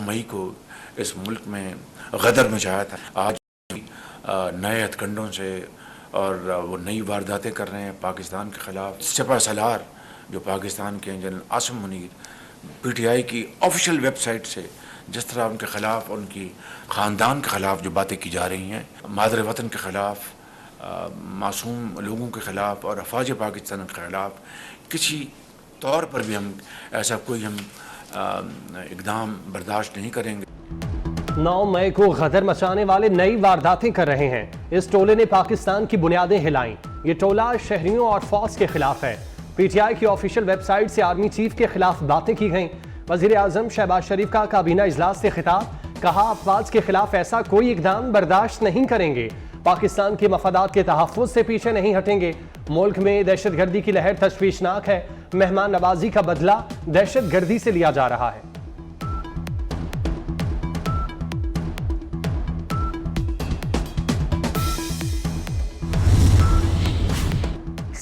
मई को इस मुल्क में गदर मचाया था। आज नए हथकंडों से और वो नई वारदातें कर रहे हैं पाकिस्तान के ख़िलाफ़। सिपा सलार जो पाकिस्तान के जनरल आसिम मुनीर PTI की ऑफिशियल वेबसाइट से जिस तरह उनके ख़िलाफ़, उनकी ख़ानदान के ख़िलाफ़ जो बातें की जा रही हैं, मादर वतन के ख़िलाफ़, मासूम लोगों के ख़िलाफ़ और अफवाज पाकिस्तान के ख़िलाफ़ किसी तौर पर भी हम ऐसा कोई इक़दाम बर्दाश्त नहीं करेंगे। 9 मई को गदर मचाने वाले नई वारदातें कर रहे हैं। इस टोले ने पाकिस्तान की बुनियादें हिलाईं। ये टोला शहरियों और फौज के खिलाफ है। PTI की ऑफिशियल वेबसाइट से आर्मी चीफ के खिलाफ बातें की गईं। वजीर आजम शहबाज शरीफ का काबीना इजलास से खिताब, कहा अफवाज के खिलाफ ऐसा कोई इकदाम बर्दाश्त नहीं करेंगे। पाकिस्तान के मफादात के तहफ़्फ़ुज़ से पीछे नहीं हटेंगे। मुल्क में दहशतगर्दी की लहर तशवीशनाक है। मेहमान नवाजी का बदला दहशतगर्दी से लिया जा रहा है।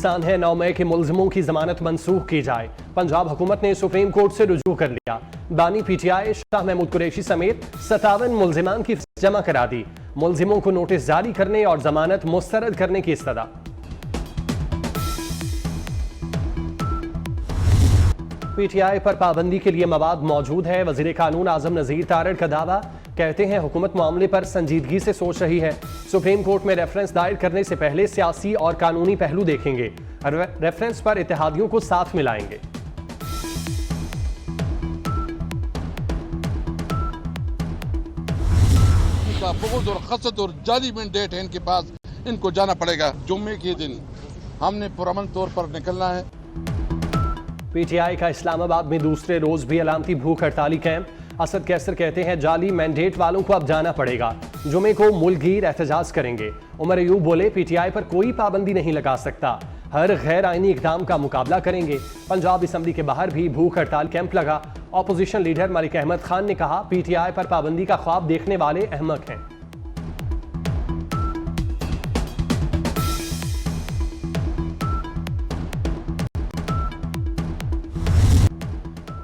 है 9 मई के मुल्जिमों की जमानत मंसूख की जाए। पंजाब हुकूमत ने सुप्रीम कोर्ट से रुजू कर लिया। बानी PTI शाह महमूद कुरैशी समेत 57 मुल्जिमान की जमा करा दी। मुल्जिमों को नोटिस जारी करने और जमानत मुस्तरद करने की इस्तदा। PTI पर पाबंदी के लिए मवाद मौजूद है। वजीर कानून आजम नजीर तारड़ का दावा, कहते हैं हुकूमत मामले पर संजीदगी से सोच रही है। सुप्रीम कोर्ट में रेफरेंस दायर करने से पहले सियासी और कानूनी पहलू देखेंगे। रेफरेंस पर इत्तेहादियों को साथ मिलाएंगे। बुग़्ज़ और खसत और जाली मैंडेट है इनके पास, इनको जाना पड़ेगा। जुम्मे के दिन हमने पुरअमन तौर पर निकलना है। PTI का इस्लामाबाद में दूसरे रोज भी अलामती भूख हड़ताली कैंप। असद कैसर कहते हैं जाली मैंडेट वालों को अब जाना पड़ेगा। जुमे को मुल्कगीर एहतजाज करेंगे। उमर अयूब बोले PTI पर कोई पाबंदी नहीं लगा सकता, हर गैर आईनी इक़दाम का मुकाबला करेंगे। पंजाब असम्बली के बाहर भी भूख हड़ताल कैंप लगा। ऑपोजिशन लीडर मलिक अहमद खान ने कहा PTI पर पाबंदी का ख्वाब देखने वाले अहमक हैं।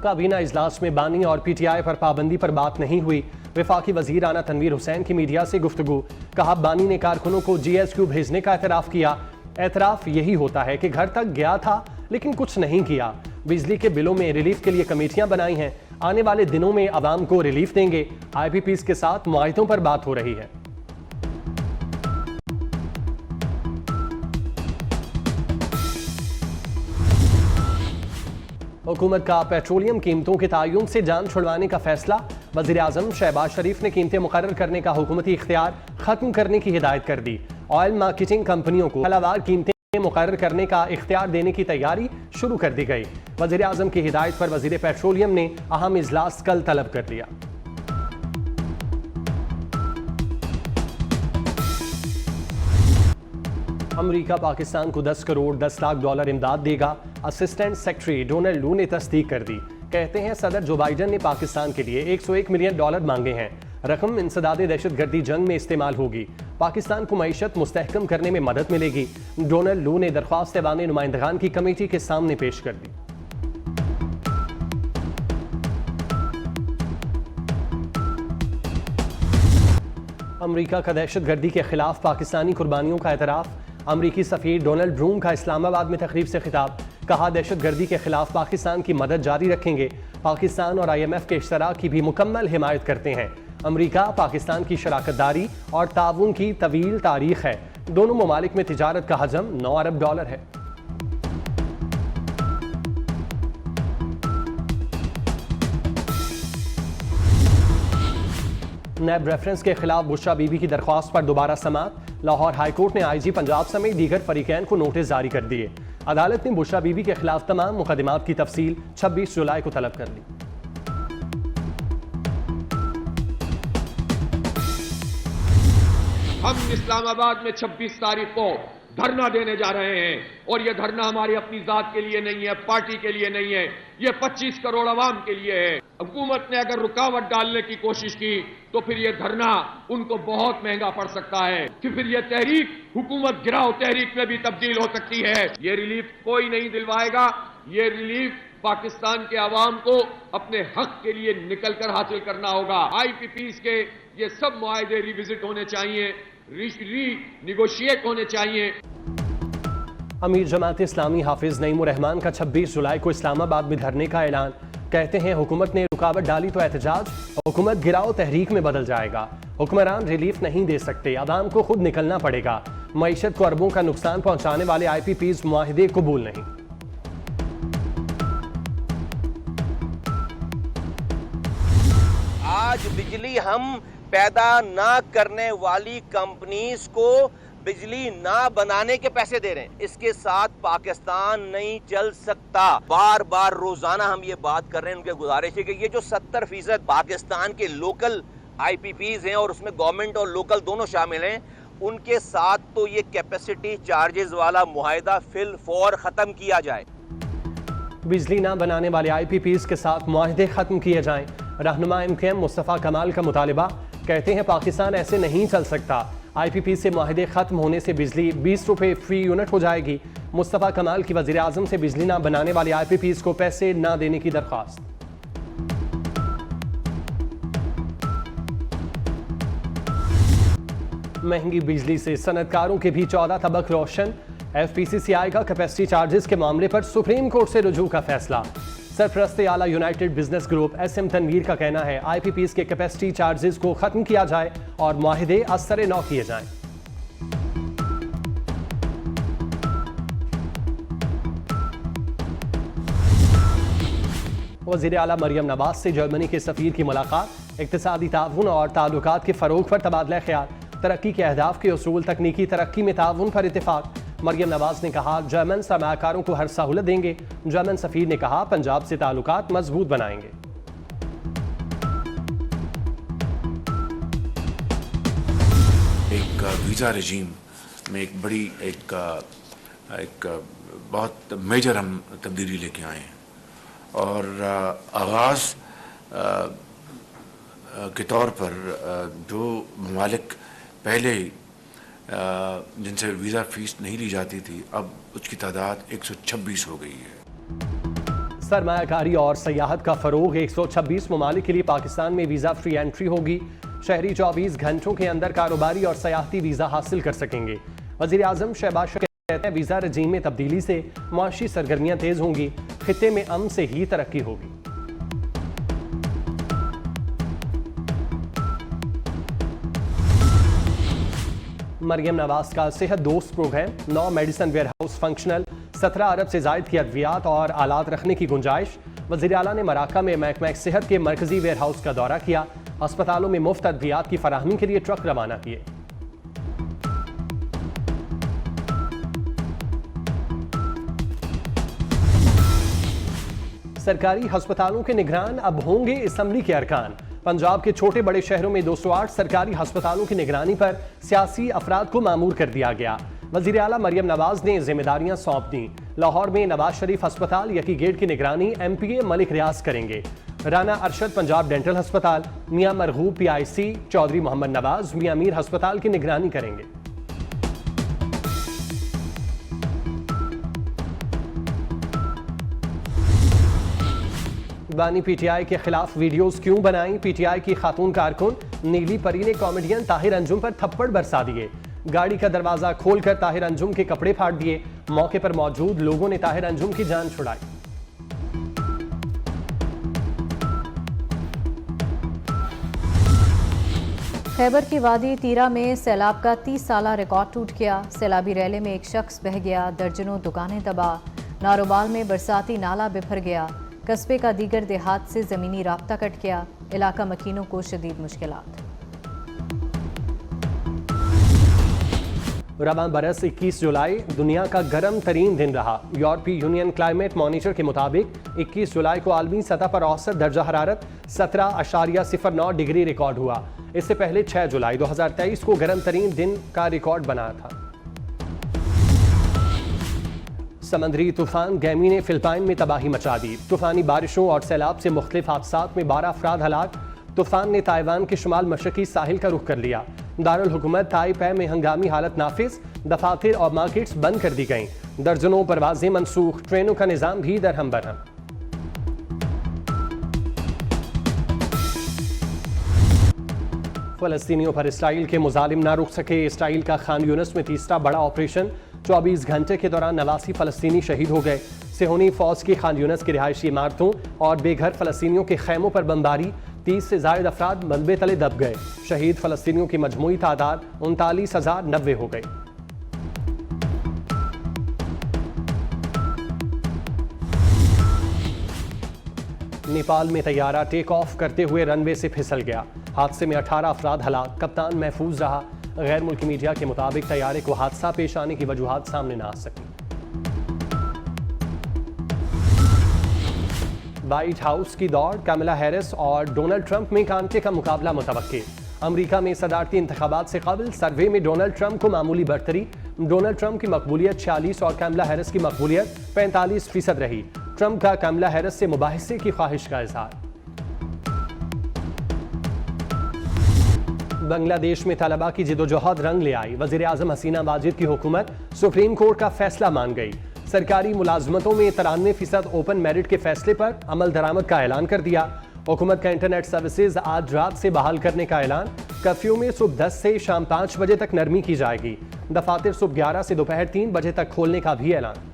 काबीना इजलास में बानी और PTI पर पाबंदी पर बात नहीं हुई। वफाकी वजीर आना तनवीर हुसैन की मीडिया से गुफ्तगू, कहा बानी ने कारकुनों को GSQ भेजने का एतराफ़ किया। एतराफ़ यही होता है कि घर तक गया था लेकिन कुछ नहीं किया। बिजली के बिलों में रिलीफ के लिए कमेटियां बनाई हैं। आने वाले दिनों में आवाम को रिलीफ देंगे। IPPs के साथ मुआहिदों पर बात हो रही है। हुकूमत का पेट्रोलियम कीमतों के तयन से जान छुड़वाने का फैसला। वज़ीर आज़म शहबाज शरीफ ने कीमतें मुकर्रर करने का हुकूमती इख्तियार खत्म करने की हिदायत कर दी। ऑयल मार्केटिंग कंपनियों को हलावार कीमतें मुकर्रर करने का इख्तियार देने की तैयारी शुरू कर दी गई। वज़ीर आज़म की हिदायत पर वज़ीर पेट्रोलियम ने अहम इजलास कल तलब कर लिया। अमेरिका पाकिस्तान को 10 करोड़ 10 लाख डॉलर इमदाद देगा। असिस्टेंट सेक्रेटरी डोनाल्ड लू ने तस्दीक कर दी। कहते हैं सदर जो बाइडन ने पाकिस्तान के लिए 101 मिलियन डॉलर मांगे हैं। रकम इंसदादे दहशतगर्दी जंग में इस्तेमाल होगी। पाकिस्तान को मईशत मुस्तहकम करने में मदद मिलेगी। डोनाल्ड लू ने दरख्वास्त ऐवान नुमाइंदगान की कमेटी के सामने पेश कर दी। अमेरिका का दहशतगर्दी के खिलाफ पाकिस्तानी कुर्बानियों का एतराफ़। अमरीकी सफ़ीर डोनाल्ड ब्रूम का इस्लामाबाद में तकरीब से खिताब, कहा दहशतगर्दी के खिलाफ पाकिस्तान की मदद जारी रखेंगे। पाकिस्तान और IMF के इश्तराक की भी मुकम्मल हिमायत करते हैं। अमरीका पाकिस्तान की शराकतदारी और ताउन की तवील तारीख है। दोनों ममालिक में तिजारत का हजम 9 अरब डॉलर है। नैब रेफरेंस के खिलाफ बुशरा बीबी की दरख्वास्त पर दोबारा समाअत। लाहौर हाईकोर्ट ने IG पंजाब समेत दीगर फरीकैन को नोटिस जारी कर दिए। अदालत ने बुशरा बीबी के खिलाफ तमाम मुकदमात की तफसील 26 जुलाई को तलब कर ली। हम इस्लामाबाद में 26 तारीख को धरना देने जा रहे हैं और यह धरना हमारी अपनी जात के लिए नहीं है, पार्टी के लिए नहीं है, यह 25 करोड़ अवाम के लिए है। हुकूमत ने अगर रुकावट डालने की कोशिश की तो फिर यह धरना उनको बहुत महंगा पड़ सकता है कि फिर यह तहरीक हुकूमत गिराओ तहरीक में भी तब्दील हो सकती है। यह रिलीफ कोई नहीं दिलवाएगा, यह रिलीफ पाकिस्तान के अवाम को अपने हक के लिए निकलकर हासिल करना होगा। आईपीपीज के ये सब मुआहदे रिविजिट होने चाहिए, रीनिगोशिएट होने चाहिए। अमीर जमात इस्लामी हाफिज नईमुर रहमान का 26 जुलाई को इस्लामाबाद में धरने का ऐलान। कहते हैं हुकूमत ने रुकावट डाली तो एहतजाज, हुकूमत गिराओ तहरीक में बदल जाएगा। हुक्मरान रिलीफ नहीं दे सकते, अवाम को खुद निकलना पड़ेगा। मईशत को अरबों का नुकसान पहुंचाने वाले आईपीपीज मुआहिदे कबूल नहीं। आज बिजली हम पैदा ना करने वाली कंपनीज को बिजली ना बनाने के पैसे दे रहे हैं। इसके साथ पाकिस्तान नहीं चल सकता। बार बार रोजाना हम ये बात कर रहे हैं। उनके गुजारिश है कि ये जो 70% पाकिस्तान के लोकल आईपीपीज हैं और उसमें गवर्नमेंट और लोकल दोनों शामिल हैं, उनके साथ तो ये कैपेसिटी चार्जेस वाला मुआहिदा फिल फौर खत्म किया जाए। बिजली ना बनाने वाले आईपीपीज के साथ मुआहिदे खत्म किए जाएं। रहनुमा एमकेएम मुस्तफ़ा कमाल का मुतालिबा। कहते हैं पाकिस्तान ऐसे नहीं चल सकता। आईपीपी से मुआहिदे खत्म होने से बिजली 20 रुपए फी यूनिट हो जाएगी। मुस्तफ़ा कमाल की वज़ीर आज़म से बिजली ना बनाने वाले आईपीपीज को पैसे ना देने की दरख्वास्त। महंगी बिजली से सनतकारों के भी 14 तबक रोशन। एफपीसीसीआई का कैपेसिटी चार्जेस के मामले पर सुप्रीम कोर्ट से रुजू का फैसला। सरपरस्ते आला United Business Group SM Tanveer का कहना है आईपीपीज के कैपेसिटी चार्जेस को खत्म किया जाए और मुआहिदे असर नौ किए जाएं। वज़ीर आला मरियम नवाज से जर्मनी के सफीर की मुलाकात। इक्तिसादी ताउन और ताल्लुकात के फरोग पर तबादला ख्याल। तरक्की के अहदाफ के उसूल, तकनीकी तरक्की में ताउन पर इत्तेफाक। मरियम नवाज ने कहा जर्मन सरमाकारों को हर सहूलत देंगे। जर्मन सफीर ने कहा पंजाब से ताल्लुकात मजबूत बनाएंगे। एक वीज़ा रजीम में एक बड़ी एक बहुत मेजर हम तब्दीली लेके आए हैं और आगाज़ के तौर पर जो ममालिक पहले जिनसे वीज़ा फीस नहीं ली जाती थी, अब उसकी तादाद 126 हो गई है। सरमायाकारी और सयाहत का फरोग। 126 ममालिक के लिए पाकिस्तान में वीज़ा फ्री एंट्री होगी। शहरी 24 घंटों के अंदर कारोबारी और सयाहती वीज़ा हासिल कर सकेंगे। वज़ीर आज़म शहबाज शरीफ कहते हैं वीज़ा रजीम में तब्दीली से मुआशी सरगर्मियाँ तेज़ होंगी। खित्ते में अमन से ही तरक्की होगी। मरियम नवाज का सेहत दोस्त programme. 9 medicine warehouse functional. 17 अरब से जायद की अद्वियात और आलात रखने की गुंजाइश। वज़ीर आला ने मराका में महकमा सेहत के मरकजी वेयर हाउस का दौरा किया। अस्पतालों में मुफ्त अद्वियात की फराहमी के लिए ट्रक रवाना किए। सरकारी अस्पतालों के निगरान अब होंगे असम्बली के अरकान। पंजाब के छोटे बड़े शहरों में 208 सरकारी अस्पतालों की निगरानी पर सियासी अफराद को मामूर कर दिया गया। वज़ीर आला मरियम नवाज ने जिम्मेदारियां सौंप दी। लाहौर में नवाज शरीफ अस्पताल यकी गेट की निगरानी MPA मलिक रियाज करेंगे। राना अरशद पंजाब डेंटल अस्पताल, मियां मरगूब PIC, चौधरी मोहम्मद नवाज मियां मीर अस्पताल की निगरानी करेंगे। बानी PTI के खिलाफ वीडियोस क्यों बनाई? PTI की खातून कारकुन नीली परी ने कॉमेडियन ताहिर अंजुम पर थप्पड़ बरसा दिए। गाड़ी का दरवाजा खोलकर ताहिर अंजुम के कपड़े फाड़ दिए। मौके पर मौजूद लोगों ने ताहिर अंजुम की जान छुड़ाई। खैबर की वादी तीरा में सैलाब का 30 साला रिकॉर्ड टूट गया। सैलाबी रैले में एक शख्स बह गया। दर्जनों दुकानें तबाह। नारोबाल में बरसाती नाला बिफर गया। कस्बे का दीगर देहात से ज़मीनी राब्ता कट गया। इलाका मकीनों को शदीद मुश्किलात। रवां बरस 21 जुलाई दुनिया का गर्म तरीन दिन रहा। यूरोपीय यूनियन क्लाइमेट मॉनिटर के मुताबिक 21 जुलाई को आलमी सतह पर औसत दर्जा हरारत 17.09 डिग्री रिकॉर्ड हुआ। इससे पहले 6 जुलाई 2023 को गर्म तरीन दिन का रिकॉर्ड बना था। समंदरी तूफान गैमी ने फिलिपाइन में तबाही मचा दी। तूफानी बारिशों और सैलाब से मुख्तलिफ हादसात में 12 अफराद हलाक। तूफान ने ताइवान के शुमाल मशरकी साहिल का रुख कर लिया। दारुल हुकूमत ताइपे में हंगामी हालत नाफिज। दफातर और मार्केट्स बंद कर दी गईं। दर्जनों परवाजें मनसूख। ट्रेनों का निज़ाम भी दरहम बरहम। फलस्तीनियों पर इसराइल के मुजालिम ना रुक सके। इसराइल का खान यूनिस में तीसरा बड़ा ऑपरेशन, 24 घंटे के दौरान 89 फलस्तीनी शहीद हो गए। सेहोनी फौज की खान यूनिस की रिहायशी इमारतों और बेघर फलस्तीनियों के खैमों पर बमबारी, 30 से ज्यादा अफराद मलबे तले दब गए। शहीद फलस्तीनियों की मजमूई तादाद 39,090 हो गई। नेपाल में तैयारा टेक ऑफ करते हुए रनवे से फिसल गया। हादसे में 18 अफराद हलाक, कप्तान महफूज रहा। गैर मुल्की मीडिया के मुताबिक तैयारे को हादसा पेश आने की वजूहात सामने न आ सकी। व्हाइट हाउस की दौड़, कमला हैरिस और डोनाल्ड ट्रंप में कांटे का मुकाबला मुतवक्के। अमेरिका में सदारती इंतखाबात से कबल सर्वे में डोनाल्ड ट्रंप को मामूली बढ़तरी। डोनाल्ड ट्रंप की मकबूलियत 46 और कमला हैरिस की मकबूलियत 45% रही। ट्रंप का कमला हैरिस से मुबाहिसे की ख्वाहिश का इजहार। बांग्लादेश में तलबा की जिदोजहद रंग ले आई। वजीर आजम हसीना वाजिद की हुकूमत सुप्रीम कोर्ट का फैसला मान गई। सरकारी मुलाजमतों में 93% ओपन मेरिट के फैसले पर अमल दरामद का ऐलान कर दिया। हुकूमत का इंटरनेट सर्विसेज आज रात से बहाल करने का ऐलान। कर्फ्यू में सुबह 10 से शाम 5 बजे तक नरमी की जाएगी। दफातर सुबह 11 से दोपहर 3 बजे तक खोलने का भी ऐलान।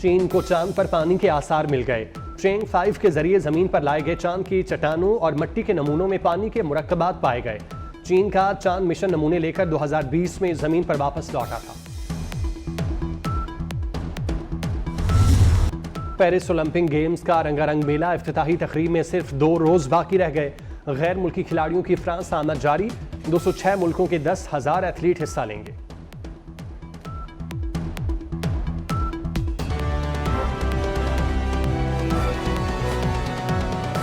चीन को चांद पर पानी के आसार मिल गए। चेंग 5 के जरिए जमीन पर लाए गए चांद की चट्टानों और मिट्टी के नमूनों में पानी के मुरक्कबात पाए गए। चीन का चांद मिशन नमूने लेकर 2020 में जमीन पर वापस लौटा था। पेरिस ओलंपिक गेम्स का रंगारंग मेला, इफ्तिताही तकरीब में सिर्फ 2 रोज बाकी रह गए। गैर मुल्की खिलाड़ियों की फ्रांस आमद जारी। 206 मुल्कों के 10,000 एथलीट हिस्सा लेंगे।